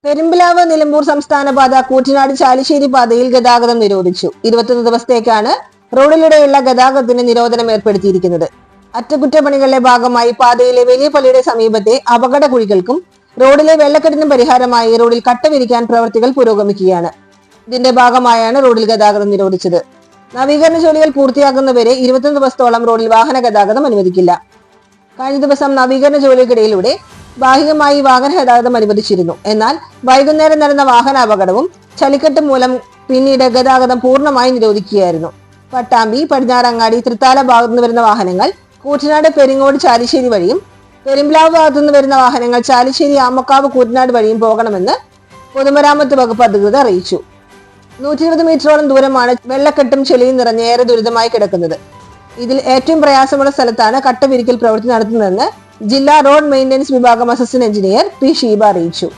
പെരുമ്പിലാവ് നിലമ്പൂർ സംസ്ഥാന പാത കൂറ്റനാട് ചാലിശ്ശേരി പാതയിൽ ഗതാഗതം നിരോധിച്ചു. 21 ദിവസത്തേക്കാണ് റോഡിലൂടെയുള്ള ഗതാഗതത്തിന് നിരോധനം ഏർപ്പെടുത്തിയിരിക്കുന്നത്. അറ്റകുറ്റപ്പണികളുടെ ഭാഗമായി പാതയിലെ വലിയ പള്ളിയുടെ സമീപത്തെ അപകട കുഴികൾക്കും റോഡിലെ വെള്ളക്കെട്ടിനും പരിഹാരമായി റോഡിൽ കട്ട വിരിക്കാൻ പ്രവൃത്തികൾ പുരോഗമിക്കുകയാണ്. ഇതിന്റെ ഭാഗമായാണ് റോഡിൽ ഗതാഗതം നിരോധിച്ചത്. നവീകരണ ജോലികൾ പൂർത്തിയാകുന്നവരെ 21 ദിവസത്തോളം റോഡിൽ വാഹന ഗതാഗതം അനുവദിക്കില്ല. കഴിഞ്ഞ ദിവസം നവീകരണ ജോലികൾക്കിടയിലൂടെ ഭാഗികമായി വാഹന ഗതാഗതം അനുവദിച്ചിരുന്നു. എന്നാൽ വൈകുന്നേരം നടന്ന വാഹന അപകടവും ചളിക്കെട്ട് മൂലം പിന്നീട് ഗതാഗതം പൂർണ്ണമായി നിരോധിക്കുകയായിരുന്നു. പട്ടാമ്പി, പടിഞ്ഞാറങ്ങാടി, തൃത്താല ഭാഗത്തുനിന്ന് വരുന്ന വാഹനങ്ങൾ കൂറ്റനാട് പെരിങ്ങോട് ചാലിശ്ശേരി വഴിയും പെരുമ്പിലാവ് ഭാഗത്തുനിന്ന് വരുന്ന വാഹനങ്ങൾ ചാലിശ്ശേരി ആമക്കാവ് കൂറ്റനാട് വഴിയും പോകണമെന്ന് പൊതുമരാമത്ത് വകുപ്പ് അധികൃതർ അറിയിച്ചു. 120 മീറ്ററോളം ദൂരമാണ് വെള്ളക്കെട്ടും ചെളിയും നിറഞ്ഞ് ഏറെ ദുരിതമായി കിടക്കുന്നത്. ഇതിൽ ഏറ്റവും പ്രയാസമുള്ള സ്ഥലത്താണ് കട്ട വിരിക്കൽ പ്രവൃത്തി നടത്തുന്നതെന്ന് ജില്ലാ റോഡ് മെയിൻ്റനൻസ് വിഭാഗം അസിസ്റ്റന്റ് എഞ്ചിനീയർ പി ഷീബ അറിയിച്ചു.